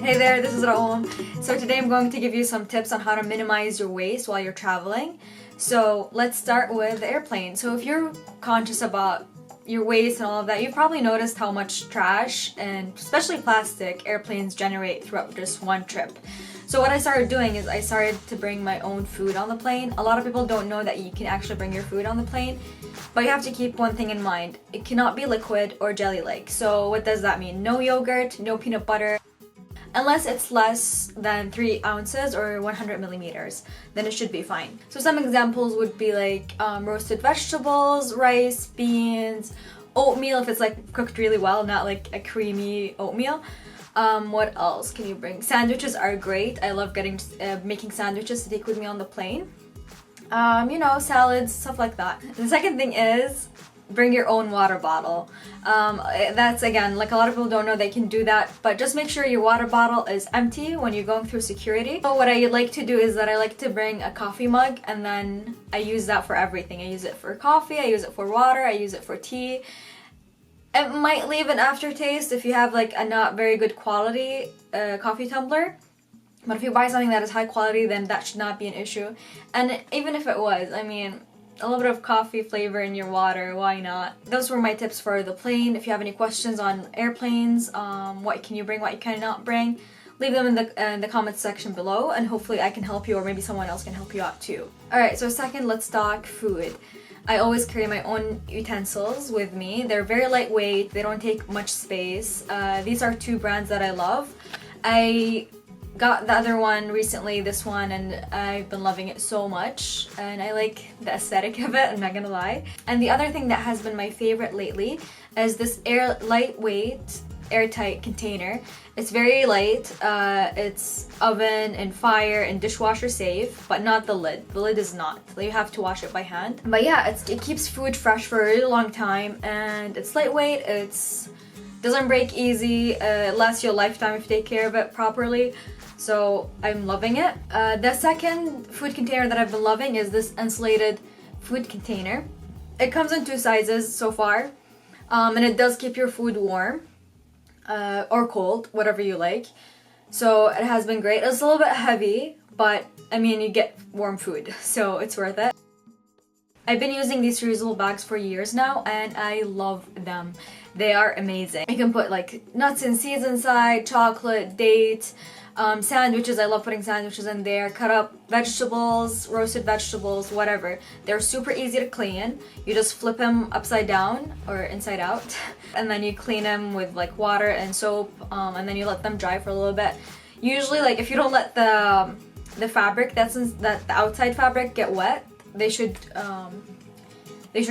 Hey there, this is Raoul. So today I'm going to give you some tips on how to minimize your waste while you're traveling. So let's start with the airplane. So if you're conscious about your waste and all of that, you've probably noticed how much trash and especially plastic airplanes generate throughout just one trip. So what I started doing is I started to bring my own food on the plane. A lot of people don't know that you can actually bring your food on the plane, but you have to keep one thing in mind. It cannot be liquid or jelly-like. So what does that mean? No yogurt, no peanut butter. Unless it's less than 3 ounces or 100 millimeters, then it should be fine. So some examples would be like roasted vegetables, rice, beans, oatmeal if it's like cooked really well, not like a creamy oatmeal. What else can you bring? Sandwiches are great. I love making sandwiches to take with me on the plane. Salads, stuff like that. And the second thing is bring your own water bottle. That's again, like a lot of people don't know they can do that, but just make sure your water bottle is empty when you're going through security. So what I like to do is that I like to bring a coffee mug and then I use that for everything. I use it for coffee, I use it for water, I use it for tea. It might leave an aftertaste if you have like a not very good quality coffee tumbler. But if you buy something that is high quality, then that should not be an issue. And even if it was, I mean, a little bit of coffee flavor in your water, why not? Those were my tips for the plane. If you have any questions on airplanes, what can you bring, what you cannot bring, leave them in the comments section below and hopefully I can help you or maybe someone else can help you out too. Alright, so second, let's talk food. I always carry my own utensils with me. They're very lightweight, they don't take much space. These are 2 brands that I love. I got the other one recently, this one, and I've been loving it so much and I like the aesthetic of it, I'm not gonna lie. And the other thing that has been my favorite lately is this lightweight airtight container. It's very light, it's oven and fire and dishwasher safe, but not the lid. The lid is not. You have to wash it by hand. But yeah, it keeps food fresh for a really long time and it's lightweight, it's doesn't break easy, it lasts you a lifetime if you take care of it properly. So I'm loving it. The second food container that I've been loving is this insulated food container. It comes in 2 sizes so far, and it does keep your food warm or cold, whatever you like. So it has been great. It's a little bit heavy, but I mean you get warm food, so it's worth it. I've been using these reusable bags for years now and I love them. They are amazing. You can put like nuts and seeds inside, chocolate, dates, sandwiches. I love putting sandwiches in there, cut up vegetables, roasted vegetables, whatever. They're super easy to clean. You just flip them upside down or inside out and then you clean them with like water and soap and then you let them dry for a little bit. Usually like if you don't let the fabric the outside fabric get wet, they should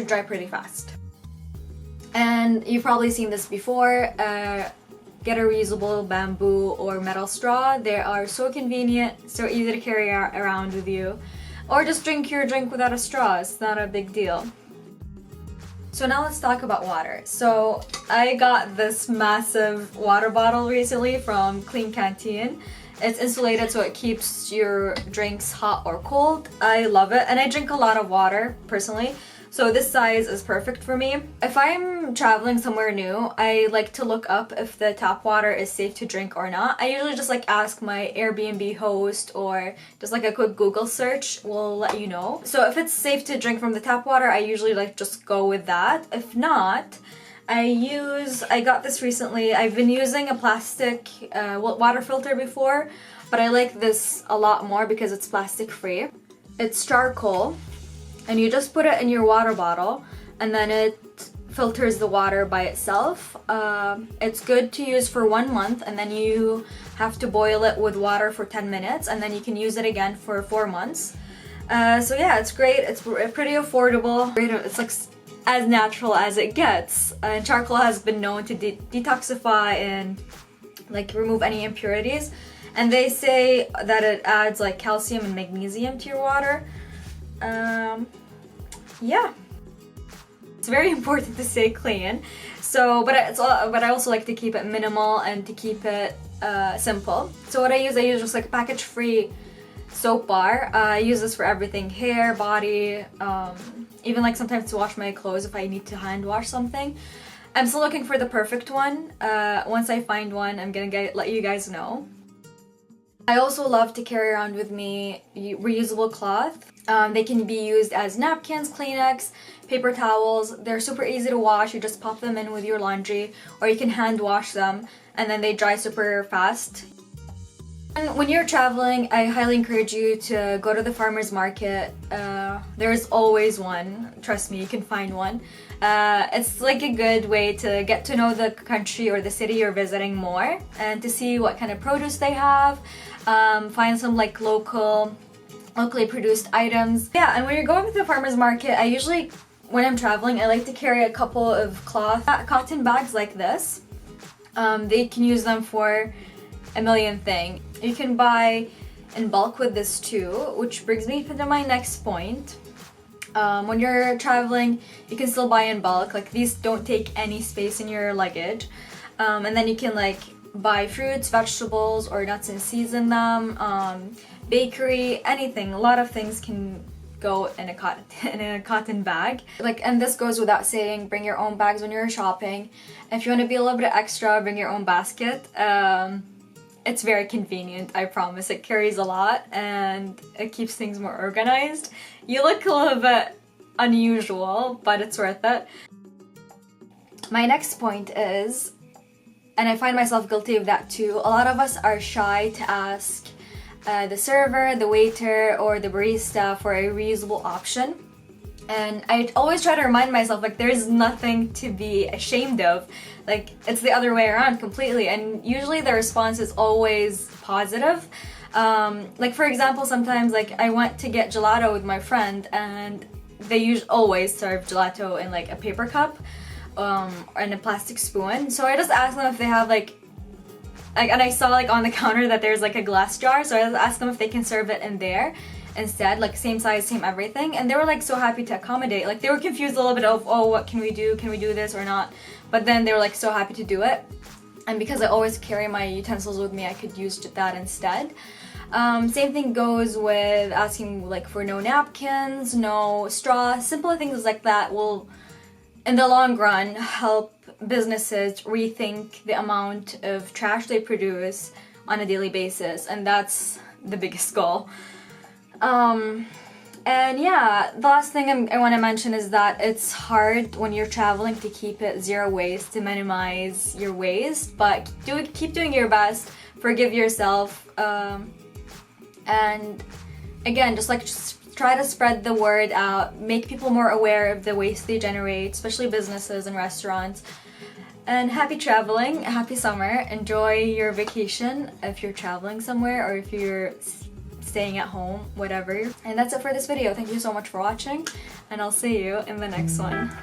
dry pretty fast. And you've probably seen this before. Get a reusable bamboo or metal straw. They are so convenient, so easy to carry around with you. Or just drink your drink without a straw, it's not a big deal. So now let's talk about water. So I got this massive water bottle recently from Clean Canteen. It's insulated so it keeps your drinks hot or cold. I love it and I drink a lot of water personally. So this size is perfect for me. If I'm traveling somewhere new, I like to look up if the tap water is safe to drink or not. I usually just like ask my Airbnb host or just like a quick Google search will let you know. So if it's safe to drink from the tap water, I usually like just go with that. If not, I got this recently. I've been using a plastic water filter before, but I like this a lot more because it's plastic free. It's charcoal. And you just put it in your water bottle and then it filters the water by itself. It's good to use for 1 month and then you have to boil it with water for 10 minutes and then you can use it again for 4 months. So yeah, it's great. It's pretty affordable. It's like as natural as it gets. And charcoal has been known to detoxify and like remove any impurities. And they say that it adds like calcium and magnesium to your water. Yeah, it's very important to stay clean. So, but I also like to keep it minimal and to keep it simple. So what I use just like a package-free soap bar. I use this for everything: hair, body, even like sometimes to wash my clothes if I need to hand wash something. I'm still looking for the perfect one. Once I find one, I'm gonna let you guys know. I also love to carry around with me reusable cloth. They can be used as napkins, Kleenex, paper towels. They're super easy to wash. You just pop them in with your laundry, or you can hand wash them and then they dry super fast. And when you're traveling, I highly encourage you to go to the farmer's market. There's always one. Trust me, you can find one. It's like a good way to get to know the country or the city you're visiting more and to see what kind of produce they have. Find some like locally produced items. Yeah, and when you're going to the farmer's market, I usually, when I'm traveling, I like to carry a couple of cotton bags like this. They can use them for a million things. You can buy in bulk with this too, which brings me to my next point. When you're traveling, you can still buy in bulk. Like, these don't take any space in your luggage. And then you can like buy fruits, vegetables, or nuts and season them. Bakery, anything. A lot of things can go in a cotton bag. Like, and this goes without saying, bring your own bags when you're shopping. If you want to be a little bit extra, bring your own basket. It's very convenient, I promise. It carries a lot and it keeps things more organized. You look a little bit unusual, but it's worth it. My next point is, and I find myself guilty of that too, a lot of us are shy to ask the server, the waiter, or the barista for a reusable option. And I always try to remind myself, like, there's nothing to be ashamed of. Like, it's the other way around completely. And usually the response is always positive. Like, for example, sometimes like I went to get gelato with my friend and they always serve gelato in like a paper cup and a plastic spoon. So I just asked them if they have like, and I saw like on the counter that there's like a glass jar. So I just asked them if they can serve it in there instead, like same size, same everything, and they were like so happy to accommodate. Like, they were confused a little bit of, oh, what can we do this or not, but then they were like so happy to do it. And because I always carry my utensils with me, I could use that instead. Same thing goes with asking like for no napkins, no straw. Simple things like that will, in the long run, help businesses rethink the amount of trash they produce on a daily basis, and that's the biggest goal. And yeah, the last thing I want to mention is that it's hard when you're traveling to keep it zero waste, to minimize your waste, but keep doing your best, forgive yourself, and again, just try to spread the word out, make people more aware of the waste they generate, especially businesses and restaurants. And happy traveling, happy summer, enjoy your vacation if you're traveling somewhere or if you're staying at home, whatever. And that's it for this video. Thank you so much for watching, and I'll see you in the next one.